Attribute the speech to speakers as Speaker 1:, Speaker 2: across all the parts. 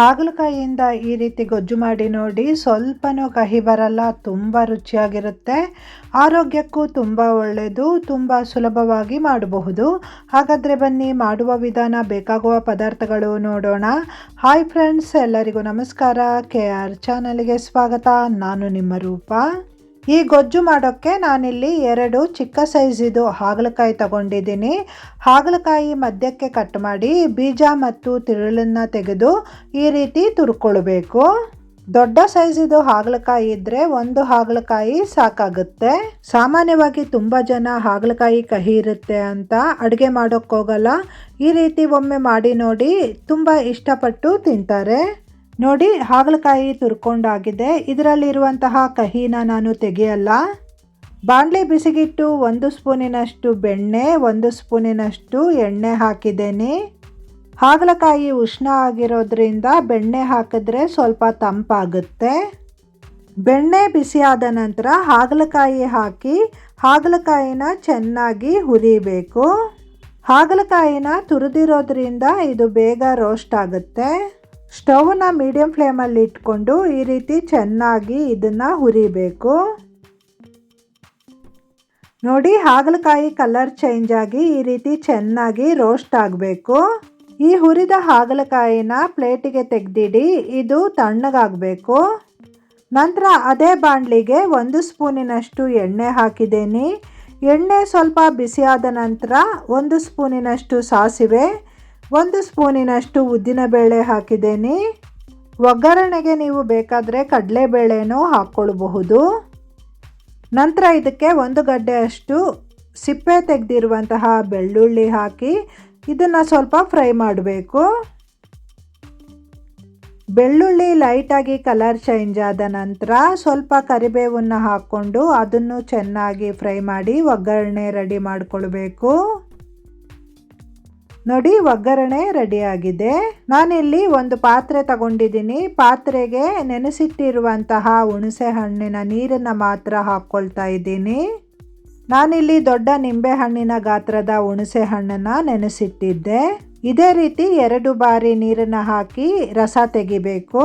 Speaker 1: ಹಾಗಲಕಾಯಿಯಿಂದ ಈ ರೀತಿ ಗೊಜ್ಜು ಮಾಡಿ ನೋಡಿ. ಸ್ವಲ್ಪನೂ ಕಹಿ ಬರಲ್ಲ, ತುಂಬ ರುಚಿಯಾಗಿರುತ್ತೆ. ಆರೋಗ್ಯಕ್ಕೂ ತುಂಬ ಒಳ್ಳೆಯದು, ತುಂಬ ಸುಲಭವಾಗಿ ಮಾಡಬಹುದು. ಹಾಗಾದರೆ ಬನ್ನಿ ಮಾಡುವ ವಿಧಾನ, ಬೇಕಾಗುವ ಪದಾರ್ಥಗಳು ನೋಡೋಣ. ಹಾಯ್ ಫ್ರೆಂಡ್ಸ್, ಎಲ್ಲರಿಗೂ ನಮಸ್ಕಾರ. KR ಚಾನಲ್ಗೆ ಸ್ವಾಗತ. ನಾನು ನಿಮ್ಮ ರೂಪ. ಈ ಗೊಜ್ಜು ಮಾಡೋಕ್ಕೆ ನಾನಿಲ್ಲಿ 2 ಚಿಕ್ಕ ಸೈಜಿದು ಹಾಗಲಕಾಯಿ ತಗೊಂಡಿದ್ದೀನಿ. ಹಾಗಲಕಾಯಿ ಮಧ್ಯಕ್ಕೆ ಕಟ್ ಮಾಡಿ ಬೀಜ ಮತ್ತು ತಿರುಳನ್ನು ತೆಗೆದು ಈ ರೀತಿ ತುರ್ಕೊಳ್ಬೇಕು. ದೊಡ್ಡ ಸೈಜಿದು ಹಾಗಲಕಾಯಿ ಇದ್ದರೆ 1 ಹಾಗಲಕಾಯಿ ಸಾಕಾಗುತ್ತೆ. ಸಾಮಾನ್ಯವಾಗಿ ತುಂಬ ಜನ ಹಾಗಲಕಾಯಿ ಕಹಿ ಇರುತ್ತೆ ಅಂತ ಅಡುಗೆ ಮಾಡೋಕ್ಕೆ ಹೋಗಲ್ಲ. ಈ ರೀತಿ ಒಮ್ಮೆ ಮಾಡಿ ನೋಡಿ, ತುಂಬ ಇಷ್ಟಪಟ್ಟು ತಿಂತಾರೆ. ನೋಡಿ, ಹಾಗಲಕಾಯಿ ತುರ್ಕೊಂಡಾಗಿದೆ. ಇದರಲ್ಲಿರುವಂತಹ ಕಹಿನ ನಾನು ತೆಗೆಯಲ್ಲ. ಬಾಣಲೆ ಬಿಸಿಗಿಟ್ಟು 1 ಸ್ಪೂನಿನಷ್ಟು ಬೆಣ್ಣೆ, 1 ಸ್ಪೂನಿನಷ್ಟು ಎಣ್ಣೆ ಹಾಕಿದ್ದೇನೆ. ಹಾಗಲಕಾಯಿ ಉಷ್ಣ ಆಗಿರೋದ್ರಿಂದ ಬೆಣ್ಣೆ ಹಾಕಿದ್ರೆ ಸ್ವಲ್ಪ ತಂಪಾಗುತ್ತೆ. ಬೆಣ್ಣೆ ಬಿಸಿಯಾದ ನಂತರ ಹಾಗಲಕಾಯಿ ಹಾಕಿ ಹಾಗಲಕಾಯಿನ ಚೆನ್ನಾಗಿ ಹುರಿಬೇಕು. ಹಾಗಲಕಾಯಿನ ತುರಿದಿರೋದ್ರಿಂದ ಇದು ಬೇಗ ರೋಸ್ಟ್ ಆಗುತ್ತೆ. ಸ್ಟವ್ನ ಮೀಡಿಯಂ ಫ್ಲೇಮಲ್ಲಿ ಇಟ್ಕೊಂಡು ಈ ರೀತಿ ಚೆನ್ನಾಗಿ ಇದನ್ನು ಹುರಿಬೇಕು. ನೋಡಿ, ಹಾಗಲಕಾಯಿ ಕಲರ್ ಚೇಂಜ್ ಆಗಿ ಈ ರೀತಿ ಚೆನ್ನಾಗಿ ರೋಸ್ಟ್ ಆಗಬೇಕು. ಈ ಹುರಿದ ಹಾಗಲಕಾಯಿನ ಪ್ಲೇಟಿಗೆ ತೆಗೆದಿಡಿ. ಇದು ತಣ್ಣಗಾಗಬೇಕು. ನಂತರ ಅದೇ ಬಾಣಲಿಗೆ 1 ಸ್ಪೂನಿನಷ್ಟು ಎಣ್ಣೆ ಹಾಕಿದ್ದೀನಿ. ಎಣ್ಣೆ ಸ್ವಲ್ಪ ಬಿಸಿಯಾದ ನಂತರ 1 ಸ್ಪೂನಿನಷ್ಟು ಸಾಸಿವೆ, 1 ಸ್ಪೂನಿನಷ್ಟು ಉದ್ದಿನಬೇಳೆ ಹಾಕಿದ್ದೀನಿ. ಒಗ್ಗರಣೆಗೆ ನೀವು ಬೇಕಾದರೆ ಕಡಲೆಬೇಳೆನೂ ಹಾಕ್ಕೊಳ್ಬಹುದು. ನಂತರ ಇದಕ್ಕೆ 1 ಗಡ್ಡೆಯಷ್ಟು ಸಿಪ್ಪೆ ತೆಗೆದಿರುವಂತಹ ಬೆಳ್ಳುಳ್ಳಿ ಹಾಕಿ ಇದನ್ನು ಸ್ವಲ್ಪ ಫ್ರೈ ಮಾಡಬೇಕು. ಬೆಳ್ಳುಳ್ಳಿ ಲೈಟಾಗಿ ಕಲರ್ ಚೇಂಜ್ ಆದ ನಂತರ ಸ್ವಲ್ಪ ಕರಿಬೇವನ್ನು ಹಾಕ್ಕೊಂಡು ಅದನ್ನು ಚೆನ್ನಾಗಿ ಫ್ರೈ ಮಾಡಿ ಒಗ್ಗರಣೆ ರೆಡಿ ಮಾಡಿಕೊಳ್ಬೇಕು. ನೋಡಿ, ಒಗ್ಗರಣೆ ರೆಡಿಯಾಗಿದೆ. ನಾನಿಲ್ಲಿ ಒಂದು ಪಾತ್ರೆ ತಗೊಂಡಿದ್ದೀನಿ. ಪಾತ್ರೆಗೆ ನೆನೆಸಿಟ್ಟಿರುವಂತಹ ಹುಣಸೆ ಹಣ್ಣಿನ ನೀರನ್ನು ಮಾತ್ರ ಹಾಕ್ಕೊಳ್ತಾ ಇದ್ದೀನಿ. ನಾನಿಲ್ಲಿ ದೊಡ್ಡ ನಿಂಬೆ ಹಣ್ಣಿನ ಗಾತ್ರದ ಹುಣಸೆ ಹಣ್ಣನ್ನು ನೆನೆಸಿಟ್ಟಿದ್ದೆ. ಇದೇ ರೀತಿ 2 ಬಾರಿ ನೀರನ್ನು ಹಾಕಿ ರಸ ತೆಗಿಬೇಕು.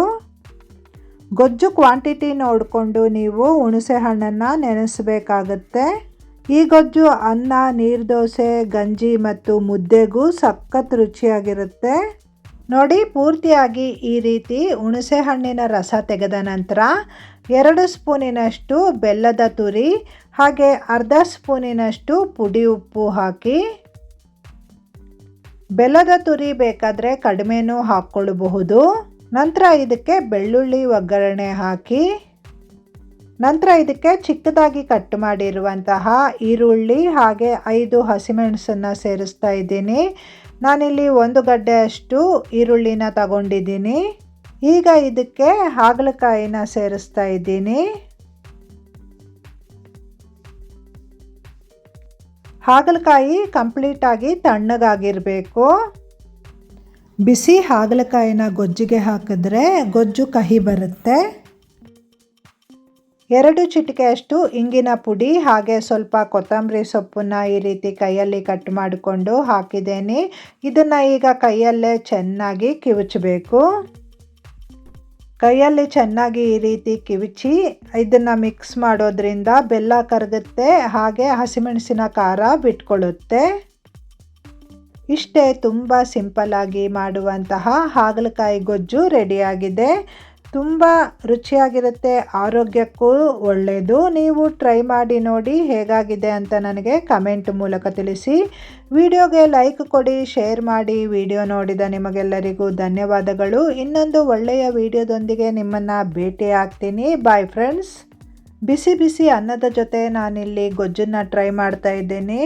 Speaker 1: ಗೊಜ್ಜು ಕ್ವಾಂಟಿಟಿ ನೋಡಿಕೊಂಡು ನೀವು ಹುಣಸೆ ಹಣ್ಣನ್ನು ನೆನೆಸಬೇಕಾಗುತ್ತೆ. ಈ ಗೊಜ್ಜು ಅನ್ನ, ನೀರು ದೋಸೆ, ಗಂಜಿ ಮತ್ತು ಮುದ್ದೆಗೂ ಸಖತ್ ರುಚಿಯಾಗಿರುತ್ತೆ. ನೋಡಿ, ಪೂರ್ತಿಯಾಗಿ ಈ ರೀತಿ ಹುಣಸೆ ಹಣ್ಣಿನ ರಸ ತೆಗೆದ ನಂತರ 2 ಸ್ಪೂನಿನಷ್ಟು ಬೆಲ್ಲದ ತುರಿ ಹಾಗೆ ಅರ್ಧ ಸ್ಪೂನಿನಷ್ಟು ಪುಡಿ ಉಪ್ಪು ಹಾಕಿ. ಬೆಲ್ಲದ ತುರಿ ಬೇಕಾದರೆ ಕಡಿಮೆನೂ ಹಾಕ್ಕೊಳ್ಳಬಹುದು. ನಂತರ ಇದಕ್ಕೆ ಬೆಳ್ಳುಳ್ಳಿ ಒಗ್ಗರಣೆ ಹಾಕಿ, ನಂತರ ಇದಕ್ಕೆ ಚಿಕ್ಕದಾಗಿ ಕಟ್ ಮಾಡಿರುವಂತಹ ಈರುಳ್ಳಿ ಹಾಗೆ 5 ಹಸಿಮೆಣಸನ್ನು ಸೇರಿಸ್ತಾ ಇದ್ದೀನಿ. ನಾನಿಲ್ಲಿ 1 ಗಡ್ಡೆಯಷ್ಟು ಈರುಳ್ಳಿನ ತಗೊಂಡಿದ್ದೀನಿ. ಈಗ ಇದಕ್ಕೆ ಹಾಗಲಕಾಯಿನ ಸೇರಿಸ್ತಾ ಇದ್ದೀನಿ. ಹಾಗಲಕಾಯಿ ಕಂಪ್ಲೀಟಾಗಿ ತಣ್ಣಗಾಗಿರಬೇಕು. ಬಿಸಿ ಹಾಗಲಕಾಯಿನ ಗೊಜ್ಜಿಗೆ ಹಾಕಿದ್ರೆ ಗೊಜ್ಜು ಕಹಿ ಬರುತ್ತೆ. 2 ಚಿಟಿಕೆಯಷ್ಟು ಇಂಗಿನ ಪುಡಿ ಹಾಗೆ ಸ್ವಲ್ಪ ಕೊತ್ತಂಬರಿ ಸೊಪ್ಪನ್ನು ಈ ರೀತಿ ಕೈಯಲ್ಲಿ ಕಟ್ ಮಾಡಿಕೊಂಡು ಹಾಕಿದ್ದೇನೆ. ಇದನ್ನು ಈಗ ಕೈಯಲ್ಲೇ ಚೆನ್ನಾಗಿ ಕಿವುಚಬೇಕು. ಕೈಯಲ್ಲಿ ಚೆನ್ನಾಗಿ ಈ ರೀತಿ ಕಿವುಚಿ ಇದನ್ನು ಮಿಕ್ಸ್ ಮಾಡೋದ್ರಿಂದ ಬೆಲ್ಲ ಕರಗುತ್ತೆ ಹಾಗೆ ಹಸಿಮೆಣಸಿನ ಖಾರ ಬಿಟ್ಕೊಳ್ಳುತ್ತೆ. ಇಷ್ಟೇ, ತುಂಬ ಸಿಂಪಲ್ಲಾಗಿ ಮಾಡುವಂತಹ ಹಾಗಲಕಾಯಿ ಗೊಜ್ಜು ರೆಡಿಯಾಗಿದೆ. ತುಂಬ ರುಚಿಯಾಗಿರುತ್ತೆ, ಆರೋಗ್ಯಕ್ಕೂ ಒಳ್ಳೆಯದು. ನೀವು ಟ್ರೈ ಮಾಡಿ ನೋಡಿ, ಹೇಗಾಗಿದೆ ಅಂತ ನನಗೆ ಕಮೆಂಟ್ ಮೂಲಕ ತಿಳಿಸಿ. ವಿಡಿಯೋಗೆ ಲೈಕ್ ಕೊಡಿ, ಶೇರ್ ಮಾಡಿ. ವಿಡಿಯೋ ನೋಡಿದ ನಿಮಗೆಲ್ಲರಿಗೂ ಧನ್ಯವಾದಗಳು. ಇನ್ನೊಂದು ಒಳ್ಳೆಯ ವಿಡಿಯೋದೊಂದಿಗೆ ನಿಮ್ಮನ್ನು ಭೇಟಿ ಆಗ್ತೀನಿ. Bye friends. ಬಿಸಿ ಬಿಸಿ ಅನ್ನದ ಜೊತೆ ನಾನಿಲ್ಲಿ ಗೊಜ್ಜನ್ನು ಟ್ರೈ ಮಾಡ್ತಾ ಇದ್ದೀನಿ.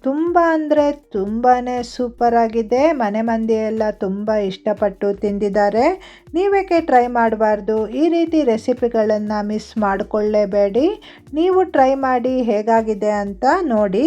Speaker 1: ತುಂಬ ಅಂದರೆ ತುಂಬಾ ಸೂಪರಾಗಿದೆ. ಮನೆ ಮಂದಿಯೆಲ್ಲ ತುಂಬ ಇಷ್ಟಪಟ್ಟು ತಿಂದಿದ್ದಾರೆ. ನೀವೇಕೆ ಟ್ರೈ ಮಾಡಬಾರ್ದು? ಈ ರೀತಿ ರೆಸಿಪಿಗಳನ್ನು ಮಿಸ್ ಮಾಡಿಕೊಳ್ಳೇಬೇಡಿ. ನೀವು ಟ್ರೈ ಮಾಡಿ ಹೇಗಾಗಿದೆ ಅಂತ ನೋಡಿ.